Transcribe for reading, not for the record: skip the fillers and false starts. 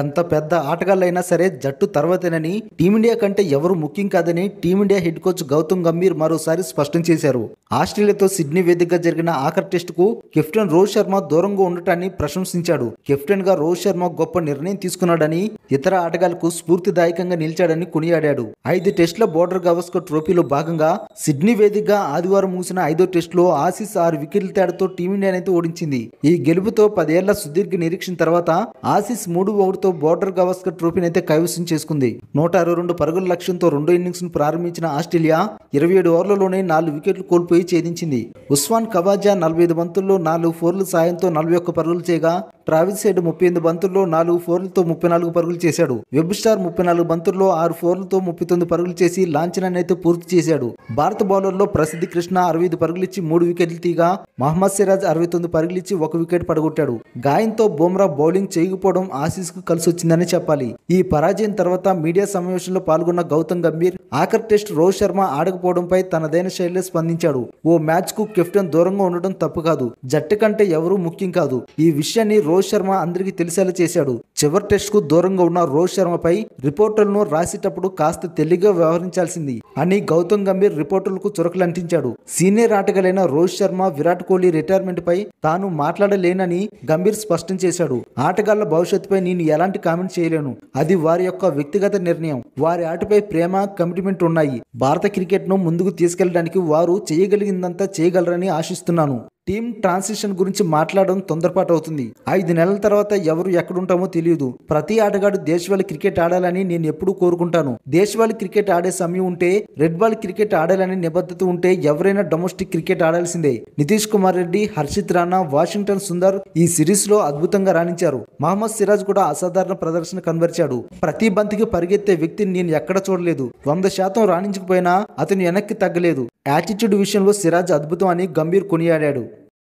ఎంత పెద్ద ఆటగాళ్ళైనా సరే జట్టు తర్వాతేనని టీమిండియా కంటే ఎవరు ముఖ్యం కాదని team India head coach Gautam Gambhir మరోసారి స్పష్టం చేశారు. ఆస్ట్రేలియాతో సిడ్నీ వేదికగా జరిగిన ఆఖరి టెస్టుకు కెప్టెన్ రోహిత్ శర్మ దూరంగా ఉండటాన్ని ప్రశంసించాడు. కెప్టెన్ గా రోహిత్ శర్మ గొప్ప నిర్ణయం తీసుకున్నాడని, ఇతర ఆటగాళ్లకు స్ఫూర్తిదాయకంగా నిలిచాడని కొనియాడాడు. 5 టెస్టుల బోర్డర్ గవాస్కర్ ట్రోఫీలో భాగంగా సిడ్నీ వేదికగా ఆదివారం ముగిసిన 5వ టెస్టులో ఆసీస్ 6 వికెట్ల తేడాతో టీమిండియానైతే ఓడించింది. ఈ గెలుపుతో 10 ఏళ్ల సుదీర్ఘ నిరీక్షణ తర్వాత ఆసీస్ 3-1తో బోర్డర్ గవాస్కర్ ట్రోఫీని అయితే కైవసం చేసుకుంది. 162 పరుగుల లక్ష్యంతో రెండో ఇన్నింగ్స్ ను ప్రారంభించిన ఆస్ట్రేలియా 27 ఓవర్లలోనే 4 వికెట్లు కోల్పోయి ఛేదించింది. ఉస్మాన్ ఖవాజా 45 బంతుల్లో 4 ఫోర్ల సాయంతో 41 పరుగులు చేయగా, ట్రావిస్ హెడ్ 38 బంతుల్లో 4 ఫోర్లతో 34 పరుగులు చేశాడు. వెబ్ స్టార్ 34 బంతుల్లో 6 ఫోర్లతో 39 పరుగులు చేసి లాంఛనాన్ని అయితే పూర్తి చేశాడు. భారత బౌలర్లో ప్రసిద్ధి కృష్ణ 65 పరుగులిచ్చి 3 వికెట్లు తీగా, మహమ్మద్ సిరాజ్ 69 పరుగులిచ్చి 1 వికెట్ పడగొట్టాడు. గాయంతో బుమ్రా బౌలింగ్ చేయకపోవడం ఆసీస్ కు కలిసొచ్చిందని చెప్పాలి. ఈ పరాజయం తర్వాత మీడియా సమావేశంలో పాల్గొన్న గౌతమ్ గంభీర్ ఆఖరి టెస్ట్ రోహిత్ శర్మ ఆడకపోవడంపై తనదైన శైలిలో స్పందించాడు. ఓ మ్యాచ్ కు కెప్టెన్ దూరంగా ఉండడం తప్పు కాదు, జట్టు కంటే ఎవరూ ముఖ్యం కాదు. ఈ విషయాన్ని రోహిత్ శర్మ అందరికీ తెలిసేలా చేశాడు. చివరి టెస్ట్ కు దూరంగా ఉన్న రోహిత్ శర్మపై రిపోర్టర్లను రాసేటప్పుడు కాస్త తెలివిగా వ్యవహరించాల్సింది అని గౌతమ్ గంభీర్ రిపోర్టర్లకు చురకలంటించాడు. సీనియర్ ఆటగాళ్లైన రోహిత్ శర్మ, విరాట్ కోహ్లీ రిటైర్మెంట్ పై తాను మాట్లాడలేనని గంభీర్ స్పష్టం చేశాడు. ఆటగాళ్ల భవిష్యత్తుపై నేను ఎలాంటి కామెంట్ చేయలేను, అది వారి యొక్క వ్యక్తిగత నిర్ణయం. వారి ఆటపై ప్రేమ, కమిట్మెంట్ ఉన్నాయి. భారత క్రికెట్ ను ముందుకు తీసుకెళ్లడానికి వారు చేయగలిగిందంతా చేయగలరని ఆశిస్తున్నాను. టీమ్ ట్రాన్సిషన్ గురించి మాట్లాడడం తొందరపాటు అవుతుంది. 5 నెలల తర్వాత ఎవరు ఎక్కడుంటామో తెలియదు. ప్రతి ఆటగాడు దేశవాళీ క్రికెట్ ఆడాలని నేను ఎప్పుడూ కోరుకుంటాను. దేశవాళీ క్రికెట్ ఆడే సమయం ఉంటే, రెడ్ బాల్ క్రికెట్ ఆడాలని నిబద్ధత ఉంటే ఎవరైనా డొమెస్టిక్ క్రికెట్ ఆడాల్సిందే. నితీష్ కుమార్ రెడ్డి, హర్షిత్ రాణా, వాషింగ్టన్ సుందర్ ఈ సిరీస్ లో అద్భుతంగా రాణించారు. మహమ్మద్ సిరాజ్ కూడా అసాధారణ ప్రదర్శన కనబరిచాడు. ప్రతి బంతికి పరిగెత్తే వ్యక్తిని నేను ఎక్కడ చూడలేదు. 100% రాణించకపోయినా అతను వెనక్కి తగ్గలేదు. యాటిట్యూడ్ విషయంలో సిరాజ్ అద్భుతం అని గంభీర్ కొనియాడాడు.